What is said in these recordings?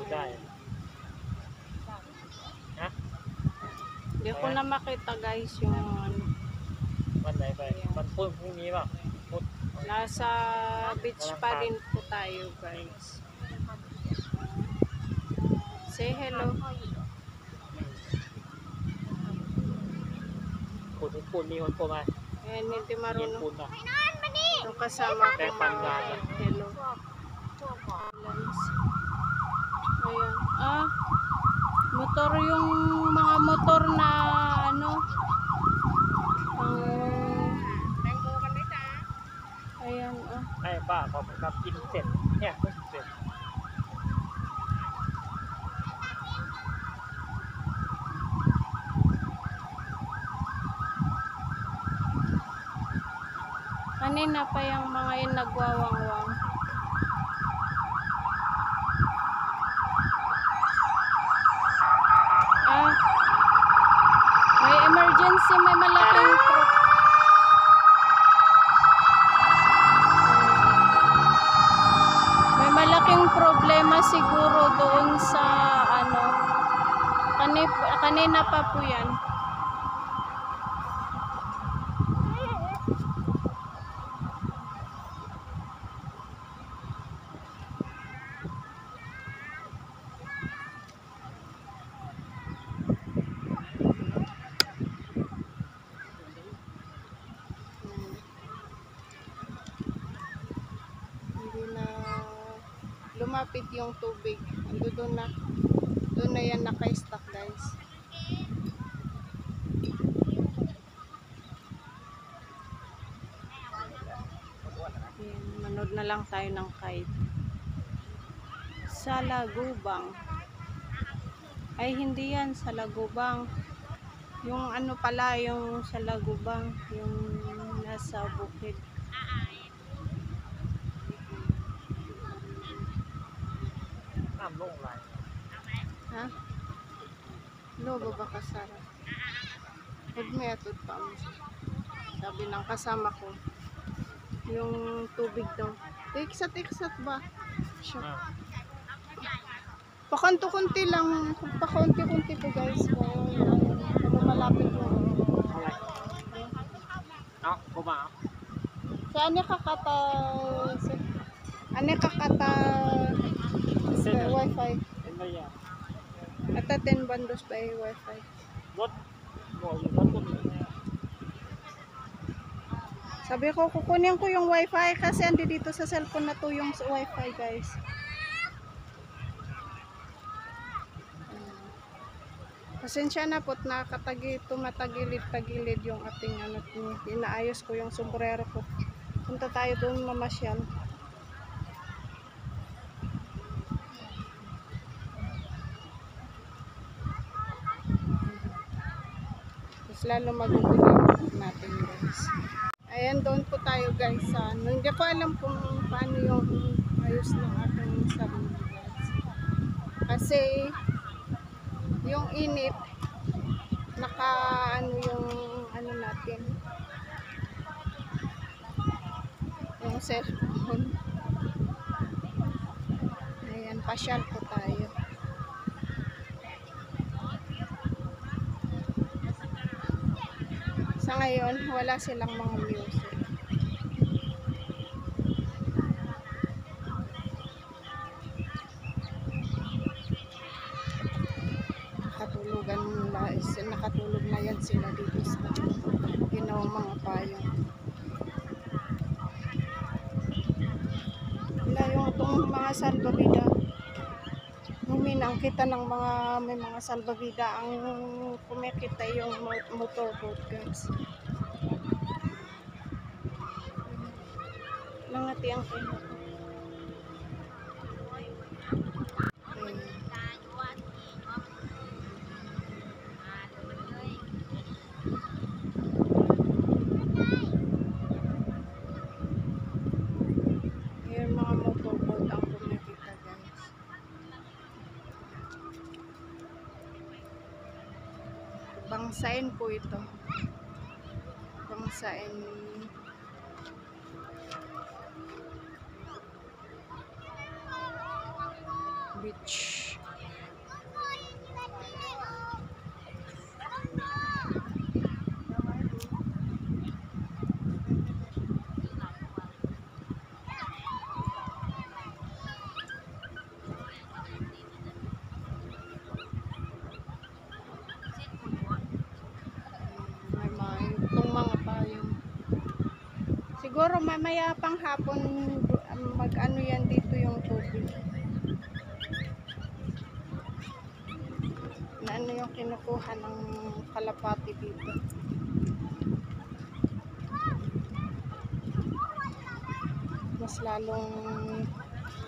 po dahil. Ha? Hindi ko na makita guys yung ano. วันไหนไปวันพุธพรุ่งนี้ป่ะพุธ Nasa beach pa rin po tayo guys. Say hello. ปูนมีคนโทรมา Ayan, hindi เย็น marunong. ปูนป่ะ Yung kasama ko mga hello. Ayan. Ah, motor yung mga motor na ano. Ayan, ah. ให้ป้าขอบคุณครับกินเสร็จเนี่ยเพิ่งเสร็จ Kanina pa yung mga yun nagwawangwang. Ah, may emergency, may malaking problema siguro doon sa ano. Kanina pa po yan. Lumapit yung tubig. Doon na yan naka-stack guys. Ayan, manood na lang tayo ng kite. Salagubang. Ay hindi yan, Salagubang. Yung ano pala, yung Salagubang, yung nasa bukid. Ha? Lobo ba kasara? Huwag may atod pa mo. Sabi ng kasama ko. Yung tubig daw. Tiksat ba? Sure. Pakunti-kunti lang. Pakunti-kunti po guys. Ano malapit mo. Kumain. Saan niya kakata? Ano kakata? Wi-Fi. Ano yan? Atatin bandos by Wi-Fi. What? Sabi ko, kukunin ko yung Wi-Fi kasi andi dito sa cellphone na to yung Wi-Fi guys. Pasensya na po't tumatagilid-tagilid yung ating ano, inaayos ko yung sombrero ko. Punta tayo doon mamasyal. Lalo magugulat natin guys. Ayan, doon po tayo guys sa hindi ko alam kung paano yung ayos ng ating sarili guys. Kasi yung init naka ano yung ano natin yung cellphone. Ayan, pasyal po tayo. Sa ngayon, wala silang mga music. Nakatulog na yan sila dito sa ginawang mga payong. Wala yung itong mga salbabida. Huminang kita ng mga may mga salbabida ang kumikita yung motorboat guys. Langati ang kino. Yung mga motorboat ang kumikita guys. Bangsain po ito. Bangsain beach. Siguro mamaya pang hapon mag-ano yan dito yung tubig. Na ano yung kinukuha ng kalapati dito. Mas lalong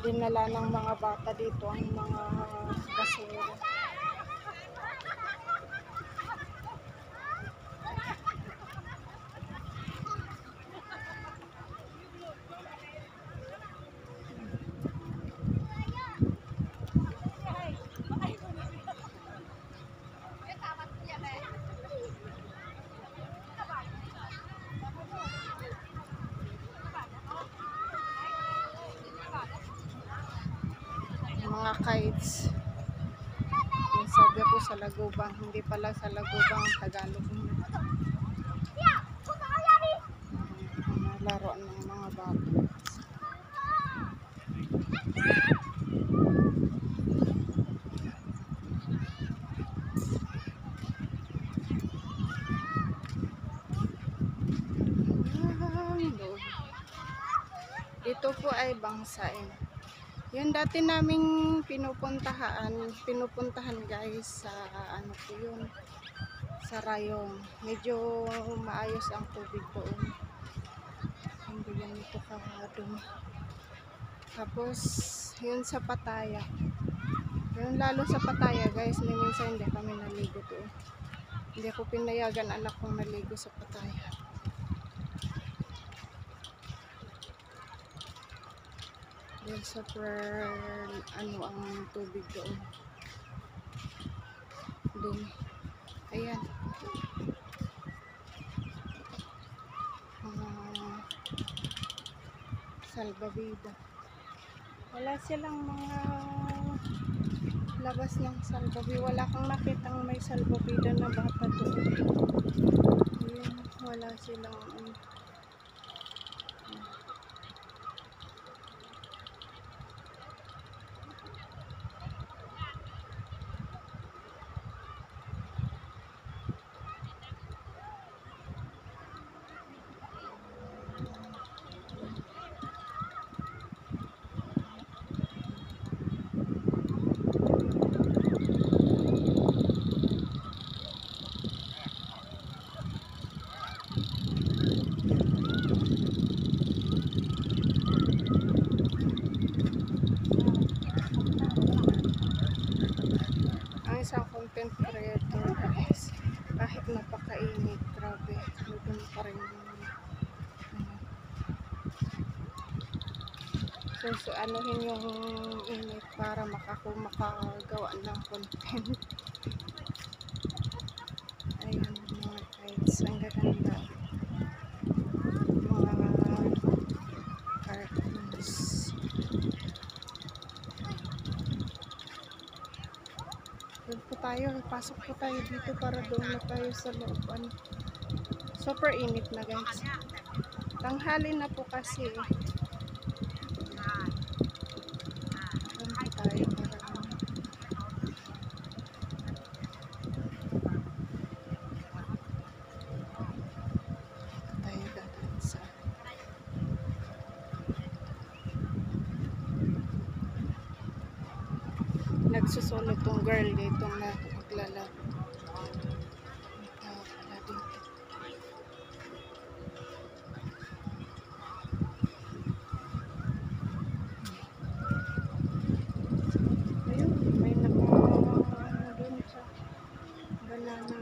dinala ng mga bata dito ang mga basura. Mga kites. Yung sabi ko sa Lagubang, hindi pala sa Lagubang, Tagalog. Laro ng mga bata. Dito po ay bangsain. Yun dati naming pinupuntahan guys sa ano po yun, sa Rayong. Medyo maayos ang tubig doon. Hindi yan ito kahadong. Tapos yun sa Pataya. Yun lalo sa Pataya guys, minsan hindi kami naligo doon. Hindi ako pinayagan anak kong naligo sa Pataya. Dahil super ano ang tubig doon. Dumi. Ayan. Salbabida. Wala silang mga labas ng salbabida. Wala kang nakitang may salbabida na bata doon. Ayan. Wala silang isang content creator guys, kahit napakainit, grabe, doon pa rin so anuhin yung init para makagawa ng content. Ayun mga guys, ang gaganda mga cartoons. Doon po tayo, pasok po tayo dito para doon na tayo sa looban. Super init na guys. Tanghali na po kasi. Doon po tayo para tayo gadansa. Nagsusulit tong girl dito na maglalaro. Ayun, may doon sa banana.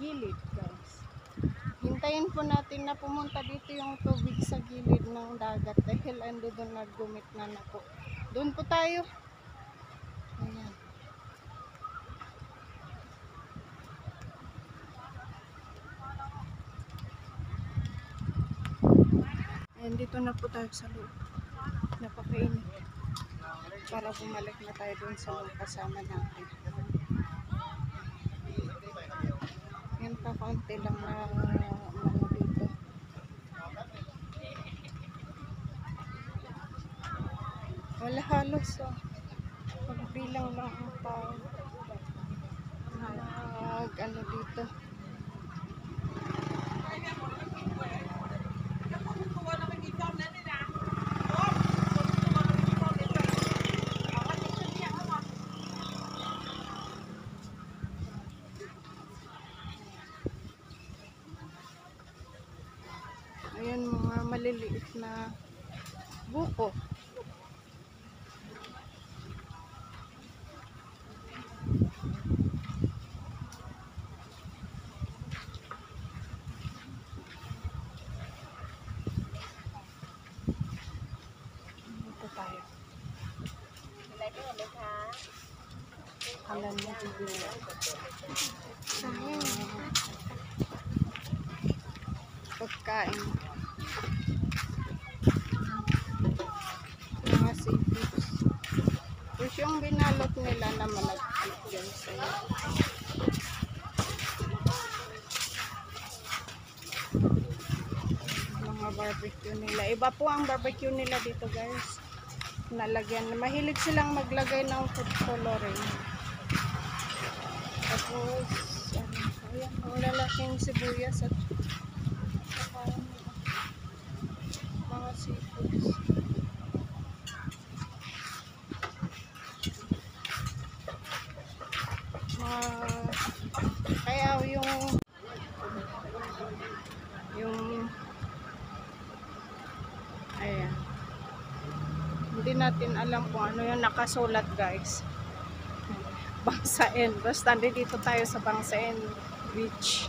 gilid guys. Hintayin po natin na pumunta dito yung tubig sa gilid ng dagat dahil ando doon nagumit na po. Doon po tayo. Ayan. Ayan, dito na po tayo sa loob. Napakainit. Para bumalik na tayo doon sa loob kasama natin. Yan pa, kaunti lang na ano dito. Wala halos pagbilang lang ang tao. Ano dito. Ayan, mga maliliit na buko. Dito tayo. Halan mo dito. Pagkain. Mga seafoods. Tapos yung binalot nila na malagkit dyan sa'yo. Mga barbecue nila. Iba po ang barbecue nila dito guys. Nalagyan. Mahilig silang maglagay ng food coloring. Tapos, ayan, ang lalaking sibuyas at mga seafoods. Kaya yung ayan, hindi natin alam kung ano yung nakasulat guys. Bangsain. Basta dito tayo sa Bangsain Beach.